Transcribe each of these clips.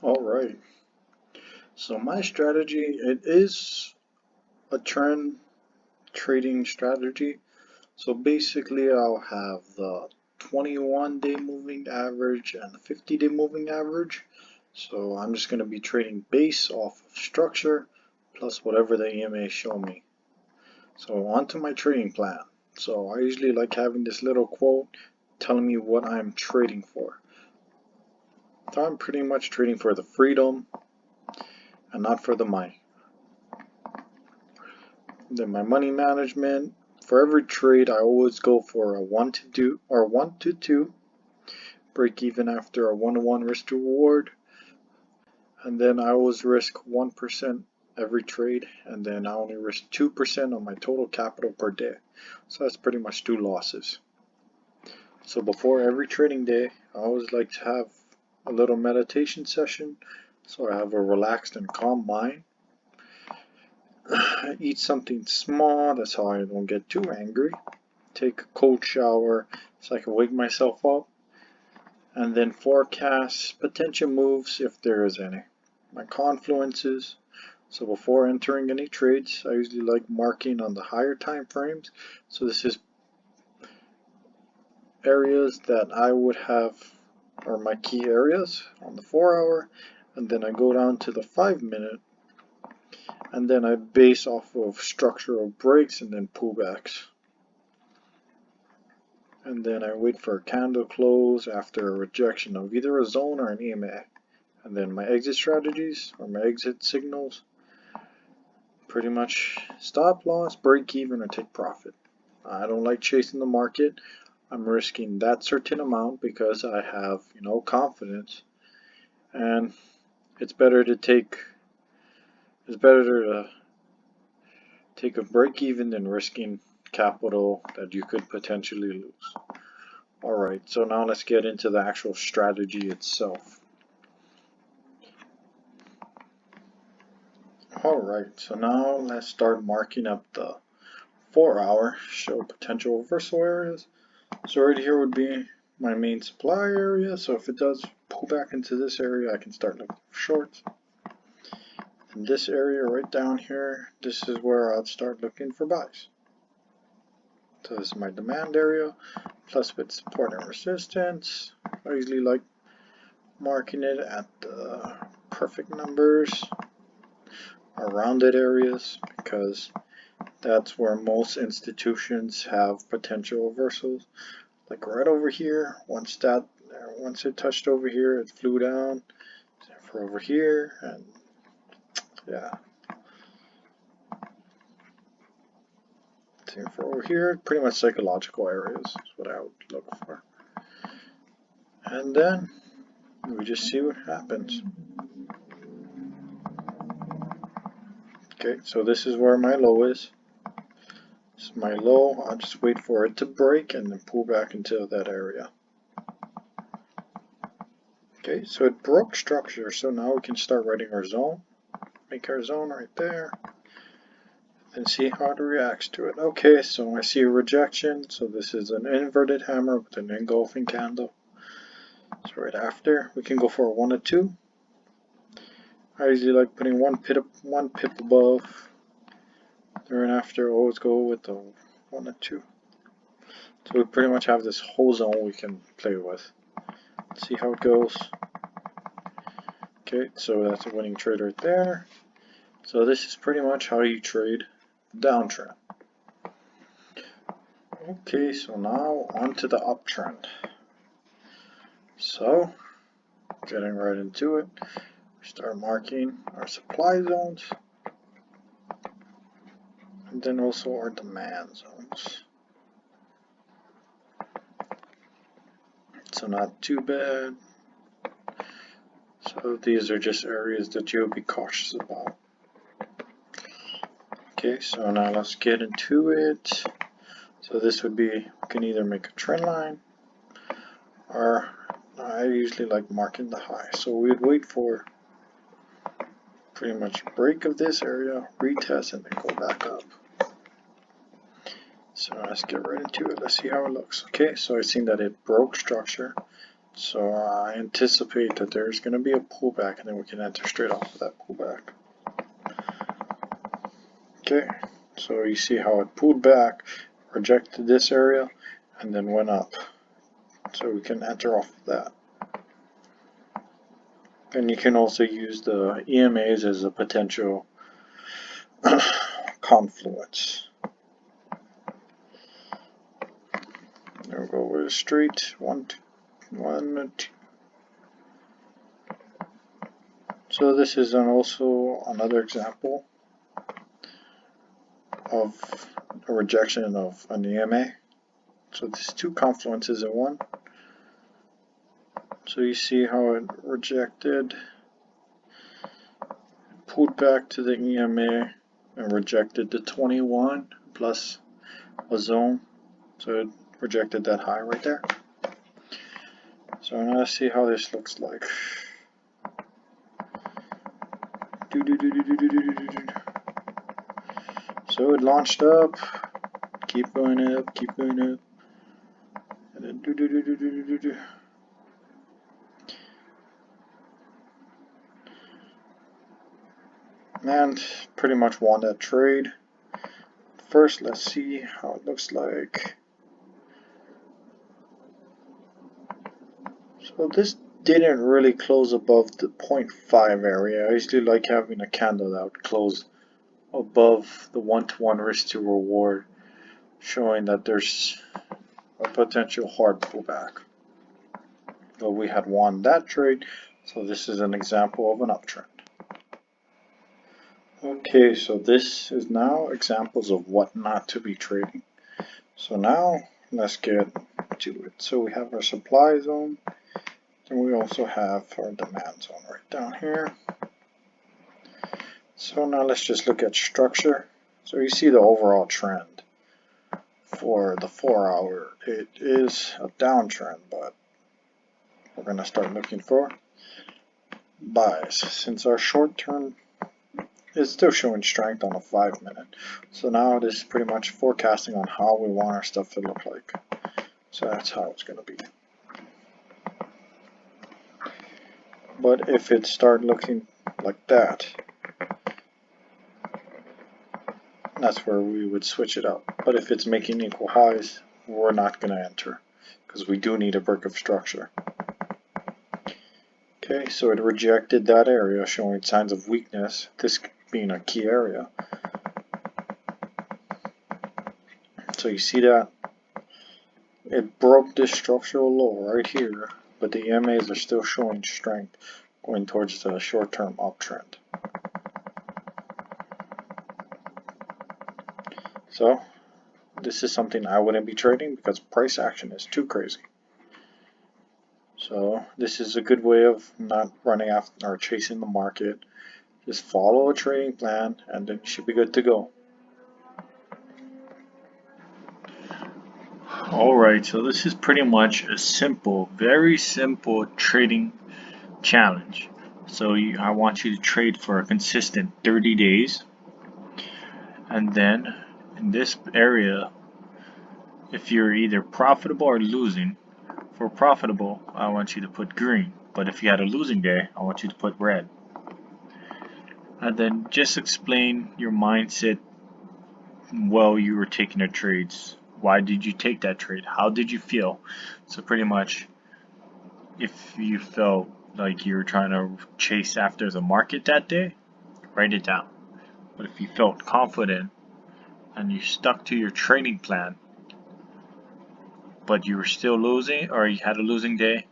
Alright, so my strategy, it is a trend trading strategy. So basically I'll have the 21-day moving average and the 50-day moving average. So I'm just going to be trading base off of structure plus whatever the EMA show me. So on to my trading plan. So I usually like having this little quote telling me what I'm trading for. So I'm pretty much trading for the freedom and not for the money. Then my money management, for every trade I always go for a 1 to 2 break even after a 1-to-1 risk to reward, and then I always risk 1% every trade, and then I only risk 2% on my total capital per day. So that's pretty much 2 losses. So before every trading day I always like to have a little meditation session so I have a relaxed and calm mind. Eat something small, that's how I don't get too angry. Take a cold shower so I can wake myself up. And then forecast potential moves if there is any. My confluences. So before entering any trades, I usually like marking on the higher time frames. So this is areas that I would have, or my key areas on the 4-hour. And then I go down to the 5-minute. And then I base off of structural breaks and then pullbacks. And then I wait for a candle close after a rejection of either a zone or an EMA. And then my exit strategies or my exit signals, pretty much stop loss, break even, or take profit. I don't like chasing the market. I'm risking that certain amount because I have, confidence, and it's better to take a break even than risking capital that you could potentially lose. Alright, so now let's get into the actual strategy itself. Alright, so now let's start marking up the 4-hour, show potential reversal areas. So right here would be my main supply area, so if it does pull back into this area I can start looking for shorts. And this area right down here, this is where I'd start looking for buys. So this is my demand area, plus with support and resistance. I usually like marking it at the perfect numbers, or rounded areas, because that's where most institutions have potential reversals. Like right over here, once it touched over here, it flew down for over here, and yeah. Same for over here, pretty much psychological areas is what I would look for. And then we just see what happens. Okay, so this is where my low is. This is my low. I'll just wait for it to break and then pull back into that area. Okay, so it broke structure, so now we can start writing our zone. Make our zone right there. And see how it reacts to it. Okay, so I see a rejection. So this is an inverted hammer with an engulfing candle. So right after, we can go for a 1 to 2. I usually like putting one pip above. Then after, always go with the 1 to 2. So we pretty much have this whole zone we can play with. Let's see how it goes. Okay, so that's a winning trade right there. So this is pretty much how you trade downtrend. Okay, so now on to the uptrend. So, getting right into it, we start marking our supply zones, and then also our demand zones. So not too bad. So these are just areas that you'll be cautious about. Okay, so now let's get into it. So this would be, we can either make a trend line, or I usually like marking the high. So we'd wait for pretty much a break of this area, retest, and then go back up. So let's get right into it. Let's see how it looks. Okay, so I've seen that it broke structure. So I anticipate that there's going to be a pullback, and then we can enter straight off of that pullback. Okay, so you see how it pulled back, rejected this area, and then went up. So we can enter off of that. And you can also use the EMAs as a potential confluence. There we go, we're straight, 1, 2. So this is also another example of a rejection of an EMA. So there's two confluences in one. So you see how it rejected, pulled back to the EMA, and rejected the 21 plus a zone. So it rejected that high right there. So now let's see how this looks like. So it launched up, keep going up, and then and pretty much won that trade. First, let's see how it looks like. So this didn't really close above the 0.5 area. I usually like having a candle that would close above the 1-to-1 risk to reward, showing that there's a potential hard pullback. But we had won that trade, so this is an example of an uptrend. Okay, so this is now examples of what not to be trading. So now let's get to it. So we have our supply zone, and we also have our demand zone right down here. So now let's just look at structure. So you see the overall trend for the 4 hour. It is a downtrend, but we're going to start looking for buys. Since our short term is still showing strength on a 5 minute. So now it is pretty much forecasting on how we want our stuff to look like. So that's how it's going to be. But if it start looking like that, that's where we would switch it up. But if it's making equal highs, we're not going to enter, because we do need a break of structure. Okay, so it rejected that area, showing signs of weakness, this being a key area. So you see that it broke this structural low right here, but the EMAs are still showing strength going towards the short-term uptrend. So this is something I wouldn't be trading because price action is too crazy. So this is a good way of not running after or chasing the market. Just follow a trading plan and then you should be good to go. Alright, so this is pretty much a simple, very simple trading challenge. So I want you to trade for a consistent 30 days. And then in this area, if you're either profitable or losing, for profitable, I want you to put green. But if you had a losing day, I want you to put red. And then just explain your mindset while you were taking the trades. Why did you take that trade? How did you feel? So pretty much, if you felt like you were trying to chase after the market that day, write it down. But if you felt confident and you stuck to your trading plan, but you were still losing or you had a losing day,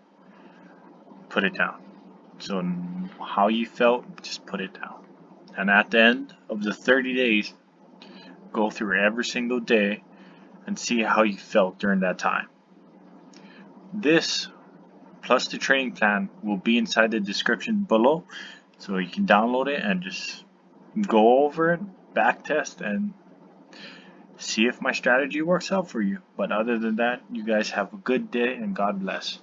put it down. So how you felt, just put it down. And at the end of the 30 days, go through every single day and see how you felt during that time. This plus the trading plan will be inside the description below, so you can download it and just go over it, back test, and see if my strategy works out for you. But other than that, you guys have a good day and God bless.